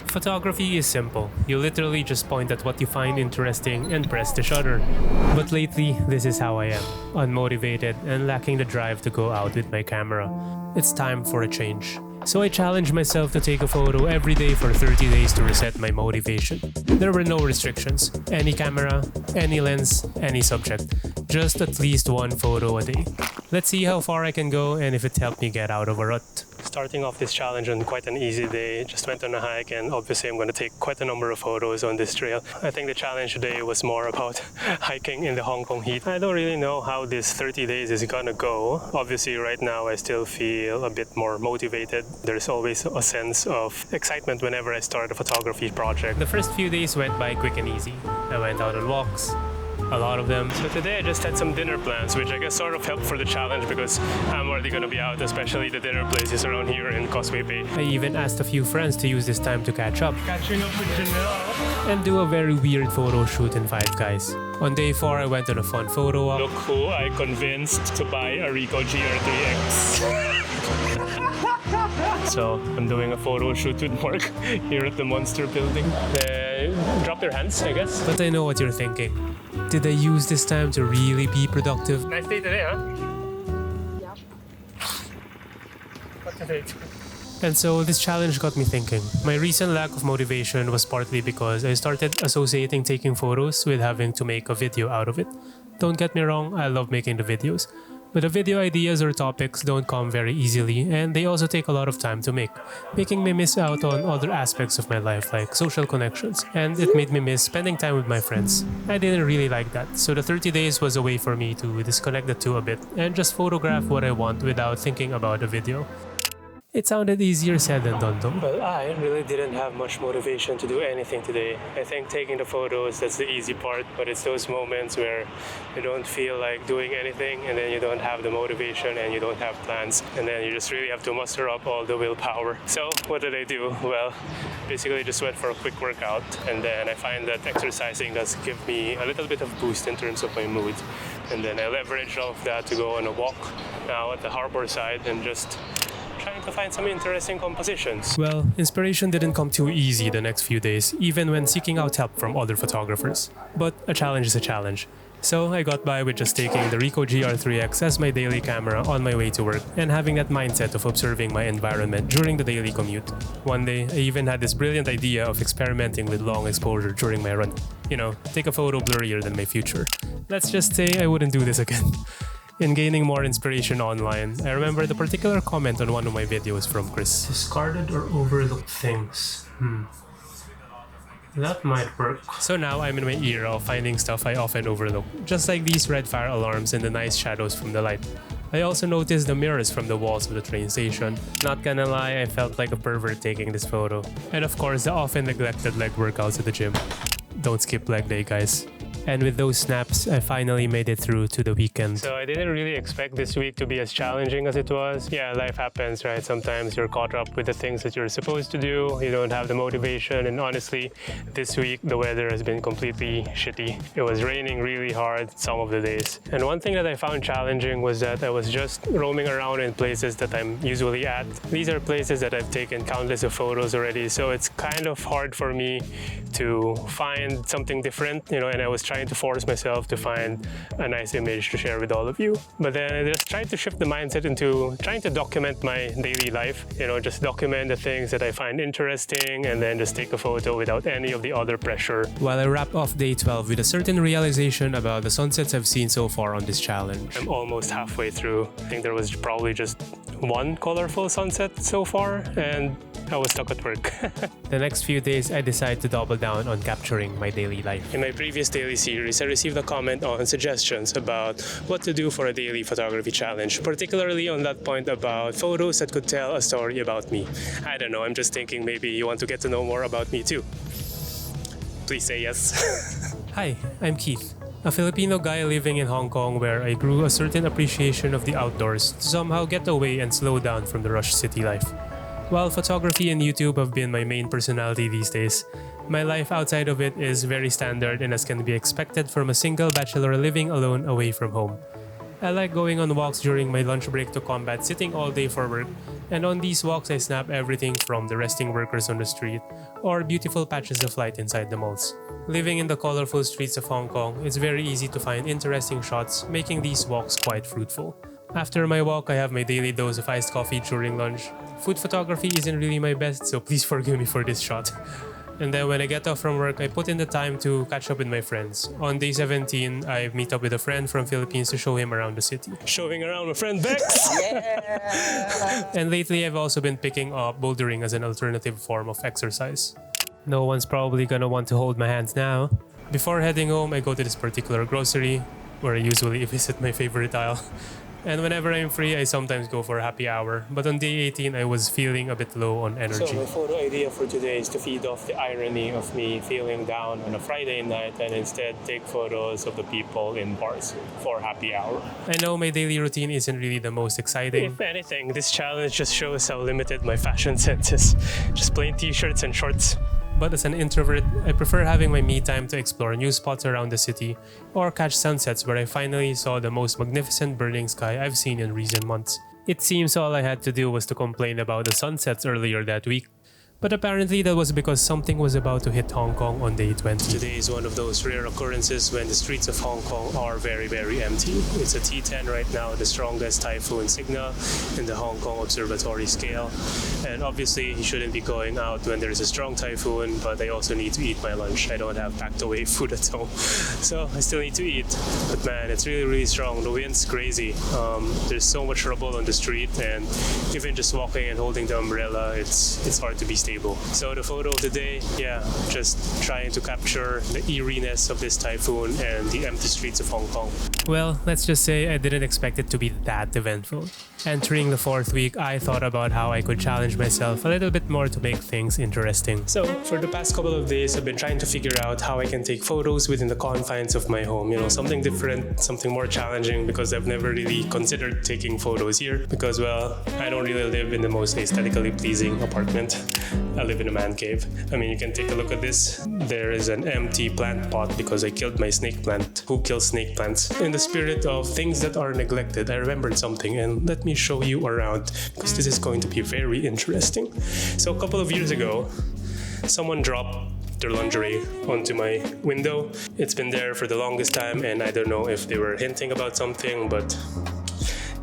Photography is simple. You literally just point at what you find interesting and press the shutter. But lately, this is how I am. Unmotivated and lacking the drive to go out with my camera. It's time for a change. So I challenged myself to take a photo every day for 30 days to reset my motivation. There were no restrictions. Any camera, any lens, any subject. Just at least one photo a day. Let's see how far I can go and if it helped me get out of a rut. Starting off this challenge on quite an easy day, just went on a hike and obviously I'm going to take quite a number of photos on this trail. I think the challenge today was more about hiking in the Hong Kong heat. I don't really know how this 30 days is gonna go. Obviously right now I still feel a bit more motivated. There's always a sense of excitement whenever I start a photography project. The first few days went by quick and easy. I went out on walks. A lot of them. So today I just had some dinner plans, which I guess sort of helped for the challenge because I'm already going to be out, especially the dinner places around here in Causeway Bay. I even asked a few friends to use this time to catch up. Catching up with Janelle. And do a very weird photo shoot in Five Guys. On day 4, I went on a fun photo walk. Look who I convinced to buy a Ricoh GR3X. So I'm doing a photo shoot with Mark here at the Monster Building. Drop your hands, I guess. But I know what you're thinking. Did I use this time to really be productive? Nice day today, huh? Yep. What's the date? And so this challenge got me thinking. My recent lack of motivation was partly because I started associating taking photos with having to make a video out of it. Don't get me wrong, I love making the videos. But the video ideas or topics don't come very easily and they also take a lot of time to make, making me miss out on other aspects of my life like social connections, and it made me miss spending time with my friends. I didn't really like that, so the 30 days was a way for me to disconnect the two a bit and just photograph what I want without thinking about a video. It sounded easier said than done though. But I really didn't have much motivation to do anything today. I think taking the photos, that's the easy part, but it's those moments where you don't feel like doing anything and then you don't have the motivation and you don't have plans and then you just really have to muster up all the willpower. So what did I do? Well, basically just went for a quick workout and then I find that exercising does give me a little bit of boost in terms of my mood. And then I leveraged off that to go on a walk now at the harbor side and just trying to find some interesting compositions. Well, inspiration didn't come too easy the next few days, even when seeking out help from other photographers. But a challenge is a challenge. So I got by with just taking the Ricoh GR3X as my daily camera on my way to work and having that mindset of observing my environment during the daily commute. One day, I even had this brilliant idea of experimenting with long exposure during my run. You know, take a photo blurrier than my future. Let's just say I wouldn't do this again. In gaining more inspiration online, I remember the particular comment on one of my videos from Chris. Discarded or overlooked things. That might work. So now I'm in my era of finding stuff I often overlook, just like these red fire alarms and the nice shadows from the light. I also noticed the mirrors from the walls of the train station. Not gonna lie, I felt like a pervert taking this photo. And of course, the often neglected leg workouts at the gym. Don't skip leg day, guys. And with those snaps, I finally made it through to the weekend. So I didn't really expect this week to be as challenging as it was. Yeah, life happens, right? Sometimes you're caught up with the things that you're supposed to do. You don't have the motivation. And honestly, this week, the weather has been completely shitty. It was raining really hard some of the days. And one thing that I found challenging was that I was just roaming around in places that I'm usually at. These are places that I've taken countless of photos already. So it's kind of hard for me to find something different, you know, and I was trying to force myself to find a nice image to share with all of you. But then I just tried to shift the mindset into trying to document my daily life, you know, just document the things that I find interesting and then just take a photo without any of the other pressure. While I wrap off day 12 with a certain realization about the sunsets I've seen so far on this challenge. I'm almost halfway through. I think there was probably just one colorful sunset so far and I was stuck at work. The next few days, I decided to double down on capturing my daily life. In my previous daily series, I received a comment on suggestions about what to do for a daily photography challenge, particularly on that point about photos that could tell a story about me. I don't know, I'm just thinking maybe you want to get to know more about me too. Please say yes. Hi, I'm Keith, a Filipino guy living in Hong Kong where I grew a certain appreciation of the outdoors to somehow get away and slow down from the rush city life. While photography and YouTube have been my main personality these days, my life outside of it is very standard and as can be expected from a single bachelor living alone away from home. I like going on walks during my lunch break to combat sitting all day for work, And on these walks, I snap everything from the resting workers on the street or beautiful patches of light inside the malls. Living in the colorful streets of Hong Kong, it's very easy to find interesting shots, making these walks quite fruitful. After my walk, I have my daily dose of iced coffee during lunch. Food photography isn't really my best, so please forgive me for this shot. And then when I get off from work, I put in the time to catch up with my friends. On day 17, I meet up with a friend from Philippines to show him around the city. Showing around my friend Bex! Yeah! And lately, I've also been picking up bouldering as an alternative form of exercise. No one's probably gonna want to hold my hands now. Before heading home, I go to this particular grocery, where I usually visit my favorite aisle. And whenever I'm free, I sometimes go for a happy hour. But on day 18, I was feeling a bit low on energy. So my photo idea for today is to feed off the irony of me feeling down on a Friday night and instead take photos of the people in bars for happy hour. I know my daily routine isn't really the most exciting. If anything, this challenge just shows how limited my fashion sense is. Just plain t-shirts and shorts. But as an introvert, I prefer having my me time to explore new spots around the city or catch sunsets where I finally saw the most magnificent burning sky I've seen in recent months. It seems all I had to do was to complain about the sunsets earlier that week. But apparently that was because something was about to hit Hong Kong on day 20. Today is one of those rare occurrences when the streets of Hong Kong are very, very empty. It's a T10 right now, the strongest typhoon signal in the Hong Kong observatory scale. And obviously you shouldn't be going out when there's a strong typhoon, but I also need to eat my lunch. I don't have packed away food at home, so I still need to eat. But man, it's really, really strong. The wind's crazy. There's so much rubble on the street, and even just walking and holding the umbrella, it's hard to be stable. So the photo of the day, just trying to capture the eeriness of this typhoon and the empty streets of Hong Kong. Well, let's just say I didn't expect it to be that eventful. Entering the 4th week, I thought about how I could challenge myself a little bit more to make things interesting. So for the past couple of days, I've been trying to figure out how I can take photos within the confines of my home. Something different, something more challenging, because I've never really considered taking photos here because, well, I don't really live in the most aesthetically pleasing apartment. I live in a man cave. I mean, you can take a look at this. There is an empty plant pot because I killed my snake plant. Who kills snake plants? In the spirit of things that are neglected, I remembered something, and let me show you around because this is going to be very interesting. So a couple of years ago, someone dropped their lingerie onto my window. It's been there for the longest time, and I don't know if they were hinting about something, but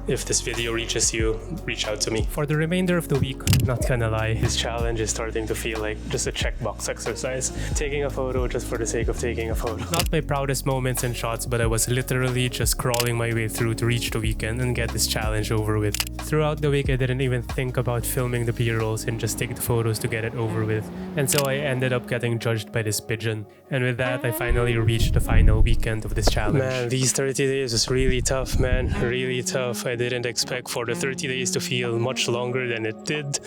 if this video reaches you, reach out to me. For the remainder of the week, not gonna lie, this challenge is starting to feel like just a checkbox exercise. Taking a photo just for the sake of taking a photo. Not my proudest moments and shots, but I was literally just crawling my way through to reach the weekend and get this challenge over with. Throughout the week, I didn't even think about filming the B-rolls and just take the photos to get it over with. And so I ended up getting judged by this pigeon. And with that, I finally reached the final weekend of this challenge. Man, these 30 days was really tough, man. Really tough. I didn't expect for the 30 days to feel much longer than it did.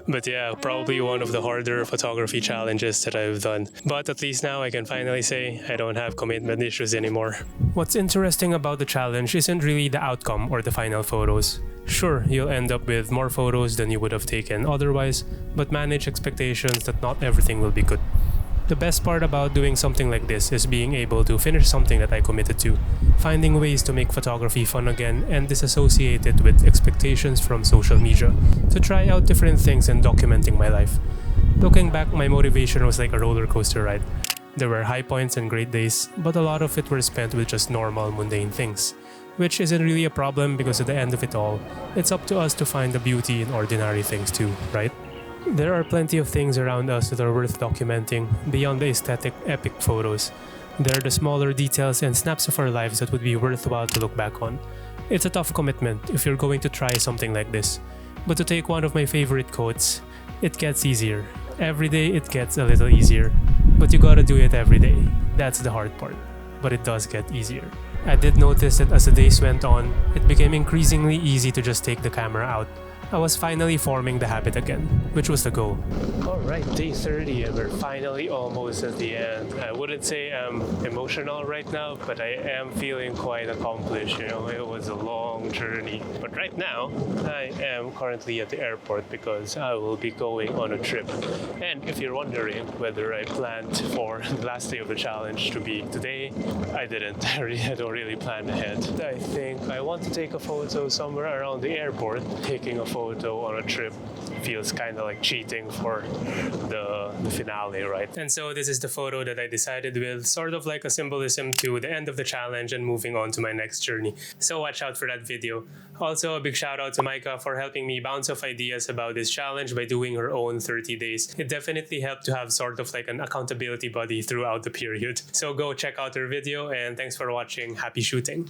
But yeah, probably one of the harder photography challenges that I've done. But at least now I can finally say I don't have commitment issues anymore. What's interesting about the challenge isn't really the outcome or the final photos. Sure, you'll end up with more photos than you would have taken otherwise, but manage expectations that not everything will be good. The best part about doing something like this is being able to finish something that I committed to, finding ways to make photography fun again and disassociate it with expectations from social media, to try out different things and documenting my life. Looking back, my motivation was like a roller coaster ride. There were high points and great days, but a lot of it were spent with just normal, mundane things. Which isn't really a problem because at the end of it all, it's up to us to find the beauty in ordinary things too, right? There are plenty of things around us that are worth documenting beyond the aesthetic, epic photos. There are the smaller details and snaps of our lives that would be worthwhile to look back on. It's a tough commitment if you're going to try something like this. But to take one of my favorite quotes, it gets easier. Every day it gets a little easier. But you gotta do it every day. That's the hard part. But it does get easier. I did notice that as the days went on, it became increasingly easy to just take the camera out. I was finally forming the habit again, which was the goal. Alright, day 30 and we're finally almost at the end. I wouldn't say I'm emotional right now, but I am feeling quite accomplished. It was a long journey. But right now, I am currently at the airport because I will be going on a trip. And if you're wondering whether I planned for the last day of the challenge to be today, I didn't. I don't really plan ahead. I think I want to take a photo somewhere around the airport, taking a photo photo on a trip feels kind of like cheating for the finale, right? And so this is the photo that I decided with, sort of like a symbolism to the end of the challenge and moving on to my next journey. So watch out for that video. Also, a big shout out to Comica for helping me bounce off ideas about this challenge by doing her own 30 days. It definitely helped to have sort of like an accountability buddy throughout the period. So go check out her video, and thanks for watching. Happy shooting.